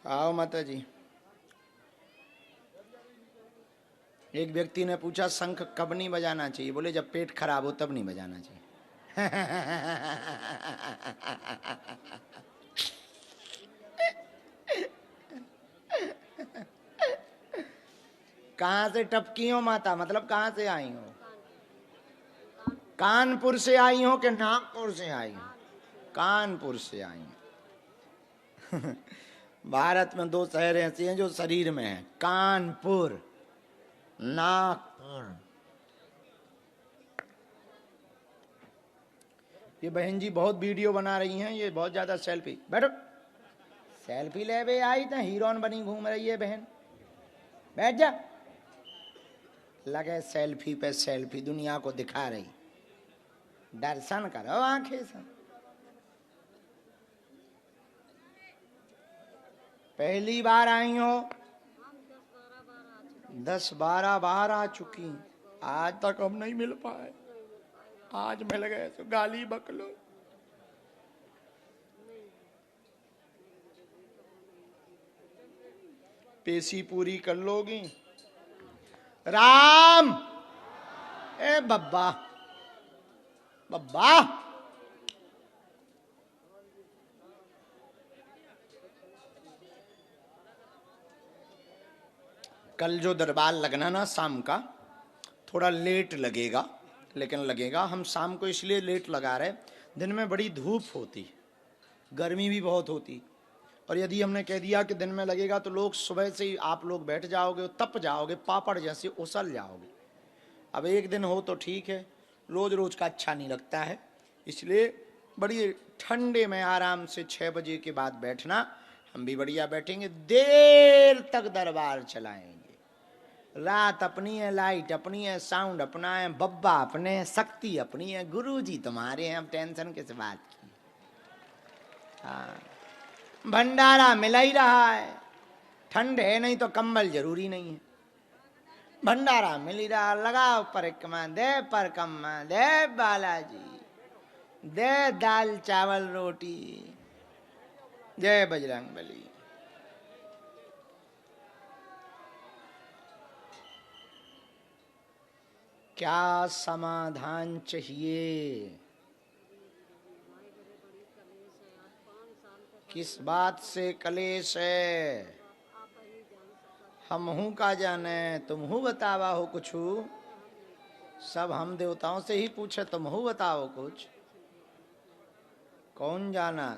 आओ माता जी। एक व्यक्ति ने पूछा शंख कब नहीं बजाना चाहिए? बोले जब पेट खराब हो तब नहीं बजाना चाहिए। कहाँ से टपकी हो माता? मतलब कहाँ से आई हो? कानपुर से आई हो कि नागपुर से आई हो? कानपुर से आई हो। भारत में दो शहर ऐसे हैं जो शरीर में है, कानपुर, नागपुर। ये बहन जी बहुत वीडियो बना रही हैं, ये बहुत ज्यादा सेल्फी। बैठो, सेल्फी ले बे आई तो हीरोइन बनी घूम रही है बहन। बैठ जा। लगे सेल्फी पे सेल्फी, दुनिया को दिखा रही। दर्शन करो आंखें से। पहली बार आई हो? 10-12 बार आ चुकी। आज तक हम नहीं मिल पाए, आज मिल गए तो गाली बकलो। पेशी पूरी कर लोगी? राम ए बब्बा, बब्बा कल जो दरबार लगना ना शाम का, थोड़ा लेट लगेगा, लेकिन लगेगा। हम शाम को इसलिए लेट लगा रहे, दिन में बड़ी धूप होती, गर्मी भी बहुत होती, और यदि हमने कह दिया कि दिन में लगेगा तो लोग सुबह से ही आप लोग बैठ जाओगे, तप जाओगे, पापड़ जैसे उसल जाओगे। अब एक दिन हो तो ठीक है, रोज रोज का अच्छा नहीं लगता है, इसलिए बड़ी ठंडे में आराम से 6 बजे के बाद बैठना। हम भी बढ़िया बैठेंगे, देर तक दरबार चलाएंगे। रात अपनी है, लाइट अपनी है, साउंड अपना है, बब्बा अपने, शक्ति अपनी है, गुरुजी तुम्हारे हैं, अब टेंशन किस बात की। हाँ, भंडारा मिल ही रहा है, ठंड है नहीं तो कंबल जरूरी नहीं है, भंडारा मिल ही रहा। लगाओ परिक्रमा, दे परिक्रमा, दे बालाजी, दे दाल चावल रोटी, जय बजरंग बली। क्या समाधान चाहिए? किस बात से कलेश है? हम हूँ का जाने, तुम हूँ बतावा हो कुछ। सब हम देवताओं से ही पूछे, तुम हूँ बताओ कुछ। कौन जाना?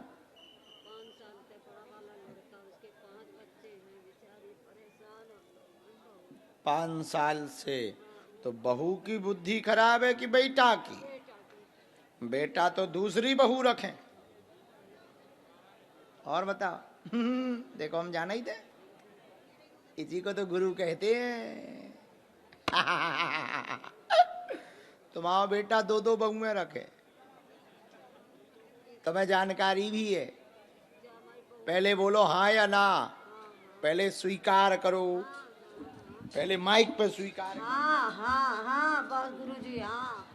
5 साल से तो बहू की बुद्धि खराब है कि बेटा की? बेटा तो दूसरी बहू रखें। और बताओ। देखो हम जाना ही थे, इसी को तो गुरु कहते हैं। तुम्हारा बेटा 2-2 बहुएं रखे, तुम्हें जानकारी भी है। पहले बोलो हाँ या ना, पहले स्वीकार करो, पहले माइक पे स्वीकार करो। हाँ हाँ हाँ बस गुरुजी हाँ।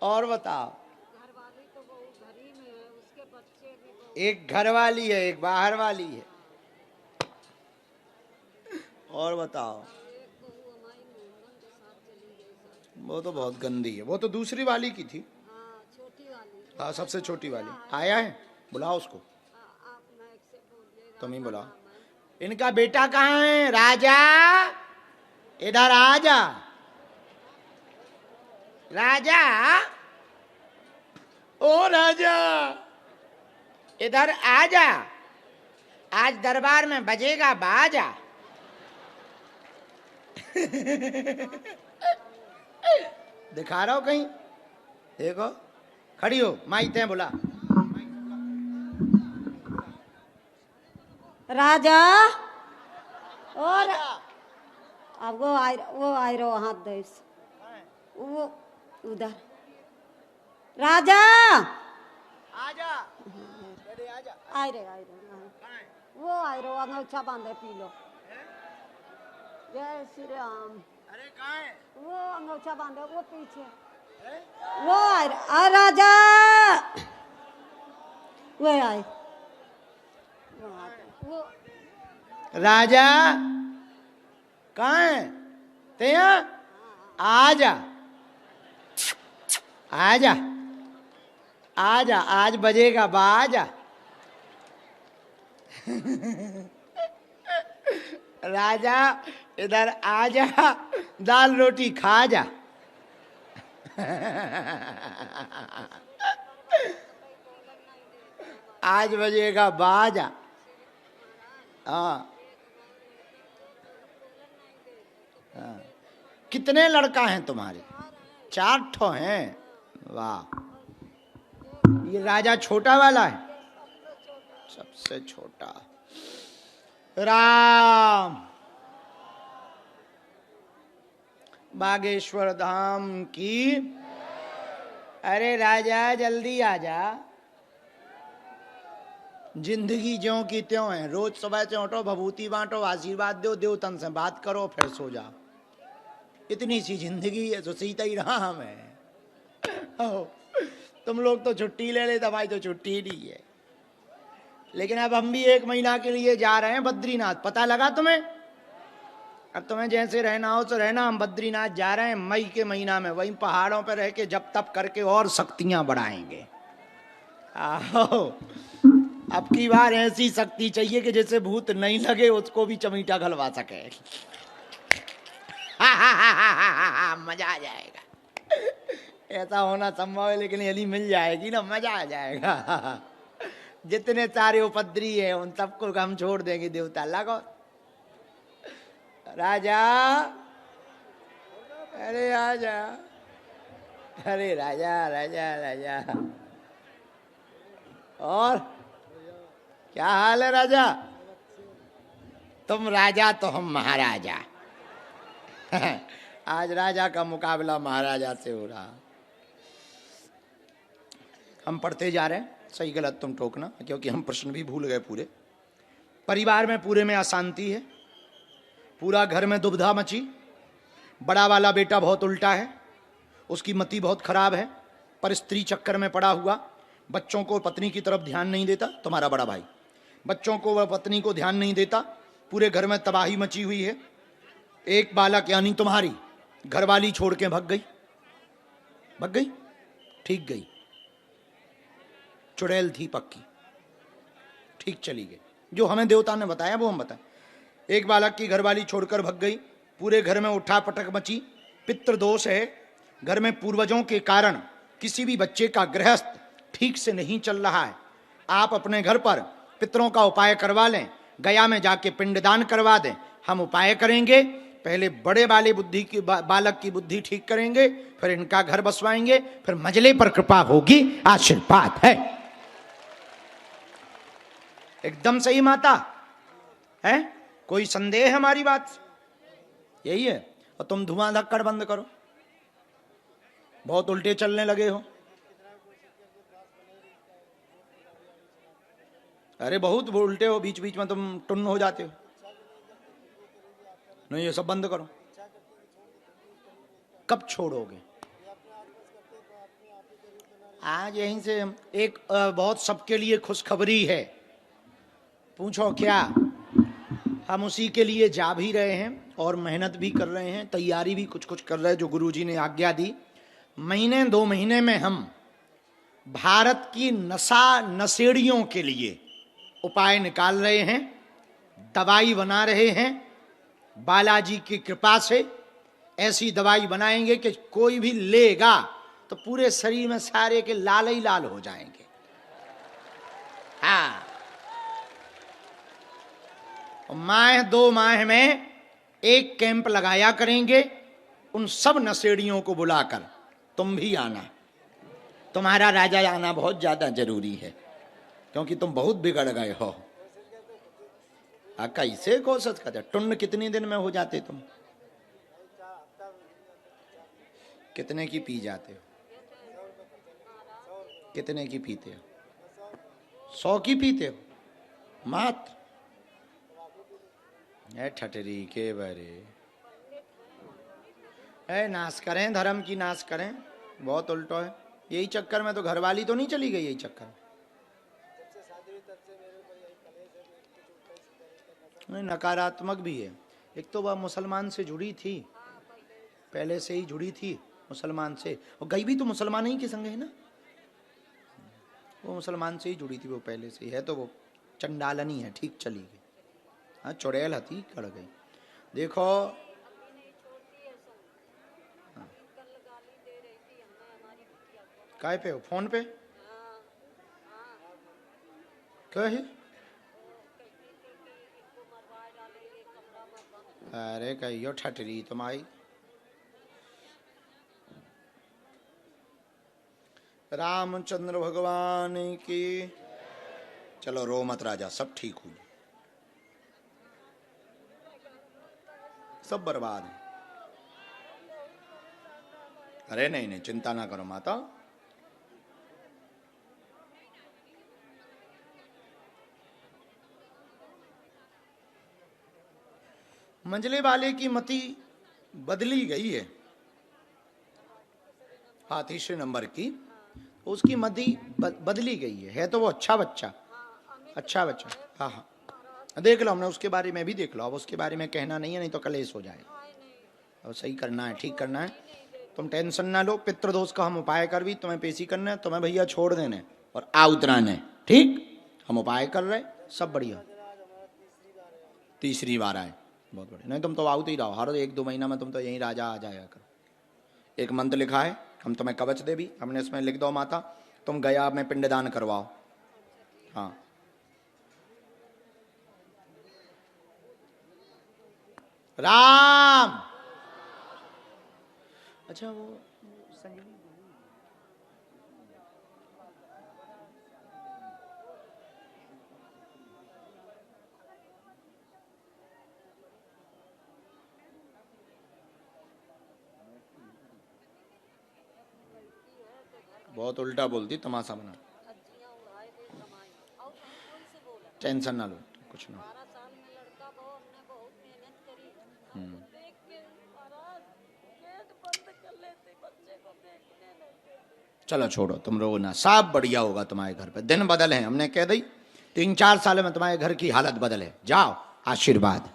और बताओ। घरवाली तो वो घर ही में है, उसके बच्चे भी वो। एक घर वाली है, एक बाहर वाली है। और बताओ। एक बहू हमारी मोहन के साथ चली गई। वो तो बहुत गंदी है, वो तो दूसरी वाली की थी। हाँ छोटी वाली। हाँ सबसे छोटी वाली। आया है, बुलाओ उसको। आप माइक से बोलिएगा। तुम ही बुलाओ। इनका बेटा कहाँ है? राजा इधर आ जा। राजा, ओ राजा इधर आ जा, आज दरबार में बजेगा बाजा। दिखा रहा हो कहीं? देखो खड़ी हो, माइक ते बोला। राजा और अब वो आई रो हाथ दे वो उधर। राजा आजा, आजा। आई रे वो आई रो अंगूठा बांधे पी लो। जय श्री राम। अरे कहाँ है वो अंगूठा बांधे वो पीछे। वो आई रे। आ राजा वे आए वो राजा कहाँ है ते? आजा आजा आजा, आज बजेगा बाजा। राजा इधर आजा, दाल रोटी खा जा। आज बजेगा बाजा। हाँ, कितने लड़का हैं तुम्हारे? 4 ठो हैं। वाह, ये राजा छोटा वाला है, सबसे छोटा। राम बागेश्वर धाम की। अरे राजा जल्दी आजा, जिंदगी ज्यों की त्यों है। रोज सुबह से उठो, भभूति बांटो, आशीर्वाद दो, देवतन से बात करो, फिर सो जाओ। इतनी सी जिंदगी है, तो सीता ही राम है। तुम लोग तो छुट्टी ले लेते, भाई तो छुट्टी नहीं है। लेकिन अब हम भी 1 महीना के लिए जा रहे हैं बद्रीनाथ, पता लगा तुम्हें? अब तुम्हें जैसे रहना हो तो रहना, हम बद्रीनाथ जा रहे हैं मई के महीना में। वहीं पहाड़ों पर रह के जप तप करके और शक्तियां बढ़ाएंगे। आओ, अब की बार ऐसी शक्ति चाहिए कि जैसे भूत नहीं लगे, उसको भी चमीटा घलवा सके। मजा आ जाएगा। ऐसा होना संभव है, लेकिन यदि मिल जाएगी ना, मजा आ जाएगा। जितने सारे उपद्री है उन सबको हम छोड़ देंगे। देवता लगो राजा, अरे आजा, अरे राजा राजा राजा। और क्या हाल है राजा? तुम राजा तो हम महाराजा। आज राजा का मुकाबला महाराजा से हो रहा। हम पढ़ते जा रहे हैं, सही गलत तुम टोकना, क्योंकि हम प्रश्न भी भूल गए पूरे। परिवार में पूरे में अशांति है, पूरा घर में दुविधा मची। बड़ा वाला बेटा बहुत उल्टा है, उसकी मति बहुत खराब है, पर स्त्री चक्कर में पड़ा हुआ। बच्चों को पत्नी की तरफ ध्यान नहीं देता। तुम्हारा बड़ा भाई बच्चों को वह पत्नी को ध्यान नहीं देता। पूरे घर में तबाही मची हुई है। एक बालक यानी तुम्हारी घरवाली छोड़ के भग गई। भग गई, ठीक गई, चुड़ैल थी पक्की, ठीक चली गई। जो हमें देवता ने बताया वो हम बताएं। एक बालक की घरवाली छोड़कर भग गई। पूरे घर में उठा पटक मची। पितृदोष है घर में, पूर्वजों के कारण किसी भी बच्चे का गृहस्थ ठीक से नहीं चल रहा है। आप अपने घर पर पितरों का उपाय करवा लें, गया में जाके पिंडदान करवा दें। हम उपाय करेंगे, पहले बड़े वाले बुद्धि की बालक की बुद्धि ठीक करेंगे, फिर इनका घर बसवाएंगे, फिर मजले पर कृपा होगी, आशीर्वाद है। एकदम सही माता है, कोई संदेह है हमारी बात? यही है। और तुम धुआं धक्कड़ बंद करो, बहुत उल्टे चलने लगे हो। अरे बहुत उल्टे हो, बीच बीच में तुम टुन्न हो जाते हो। नहीं, ये सब बंद करो। कब छोड़ोगे? आज यहीं से एक बहुत सबके लिए खुशखबरी है। पूछो क्या? हम उसी के लिए जा भी रहे हैं और मेहनत भी कर रहे हैं, तैयारी भी कुछ कुछ कर रहे हैं, जो गुरुजी ने आज्ञा दी। महीने 2 महीने में हम भारत की नशा नशेड़ियों के लिए उपाय निकाल रहे हैं, दवाई बना रहे हैं। बालाजी की कृपा से ऐसी दवाई बनाएंगे कि कोई भी लेगा तो पूरे शरीर में सारे के लाल ही लाल हो जाएंगे। हाँ, माह 2 माह में एक कैंप लगाया करेंगे, उन सब नशेड़ियों को बुलाकर। तुम भी आना, तुम्हारा राजा आना बहुत ज्यादा जरूरी है, क्योंकि तुम बहुत बिगड़ गए हो। कैसे कोशिश करते? टुन्न कितने दिन में हो जाते तुम? कितने की पी जाते हो? कितने की पीते हो? 100 की पीते हो मात्र? ठटरी के बरे है, नाश करें, धर्म की नाश करें। बहुत उल्टो है। यही चक्कर में तो घरवाली तो नहीं चली गई, यही चक्कर में। नहीं, नकारात्मक भी है। एक तो वह मुसलमान से जुड़ी थी, पहले से ही जुड़ी थी मुसलमान से, और गई भी तो मुसलमान ही के संग है ना, वो मुसलमान से ही जुड़ी थी, वो पहले से ही है, तो वो चंडालनी है, ठीक चली गई। हाँ, चुड़ैल हती कड़ गई। देखो काय पे हो, फोन पे क्या है? अरे कहियो ठटरी तुम्हारी। रामचंद्र भगवान की। चलो रो मत राजा, सब ठीक हुई, सब बर्बाद है। अरे नहीं नहीं, चिंता ना करो माता। मंजले वाले की मति बदली गई है, हाँ, तीसरे नंबर की, उसकी मति बदली गई है तो वो अच्छा बच्चा, अच्छा बच्चा। हाँ हाँ, देख लो, हमने उसके बारे में भी देख लो, अब उसके बारे में कहना नहीं है, नहीं तो कलेश हो जाएगा। अब सही करना है, ठीक करना है, तुम टेंशन ना लो। पितृदोष का हम उपाय कर भी, तुम्हें पेशी करना है, तुम्हें भैया छोड़ देने और आ उतराने, ठीक, हम उपाय कर रहे, सब बढ़िया। तीसरी बार आए, बहुत बढ़िया। नहीं, तुम तो आउट ही रहो, हर 1-2 महीना में तुम तो यहीं राजा आ जाया करो। एक मंत्र लिखा है, हम तुम्हें कवच दे भी, हमने इसमें लिख दो माता, तुम गया में पिंडदान करवाओ। हाँ, राम। अच्छा, वो संजीवनी बहुत उल्टा बोलती, तमाशा बना। टेंशन ना लो, कुछ ना। चलो छोड़ो, तुम रो ना, सब बढ़िया होगा तुम्हारे घर पे। दिन बदल है, हमने कह दी 3-4 साल में तुम्हारे घर की हालत बदल है। जाओ, आशीर्वाद।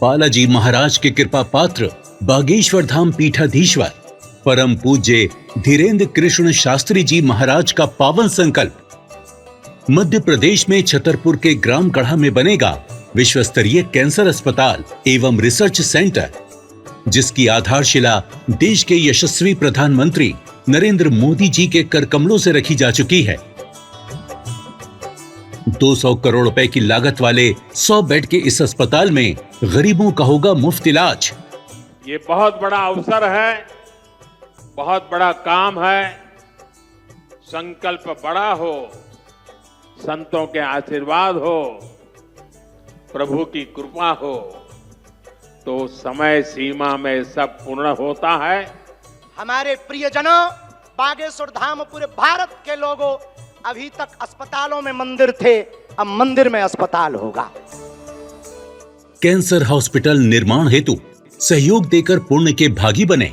बालाजी महाराज के कृपा पात्र बागेश्वर धाम पीठाधीश्वर परम पूज्य धीरेन्द्र कृष्ण शास्त्री जी महाराज का पावन संकल्प। मध्य प्रदेश में छतरपुर के ग्राम गढ़ा में बनेगा विश्व स्तरीय कैंसर अस्पताल एवं रिसर्च सेंटर, जिसकी आधारशिला देश के यशस्वी प्रधानमंत्री नरेंद्र मोदी जी के कर कमलों से रखी जा चुकी है। 200 करोड़ रुपए की लागत वाले 100 बेड के इस अस्पताल में गरीबों का होगा मुफ्त इलाज। ये बहुत बड़ा अवसर है, बहुत बड़ा काम है। संकल्प बड़ा हो, संतों के आशीर्वाद हो, प्रभु की कृपा हो, तो समय सीमा में सब पूर्ण होता है। हमारे प्रियजनों, बागेश्वर धाम पूरे भारत के लोगों, अभी तक अस्पतालों में मंदिर थे, अब मंदिर में अस्पताल होगा। कैंसर हॉस्पिटल निर्माण हेतु सहयोग देकर पुण्य के भागी बने।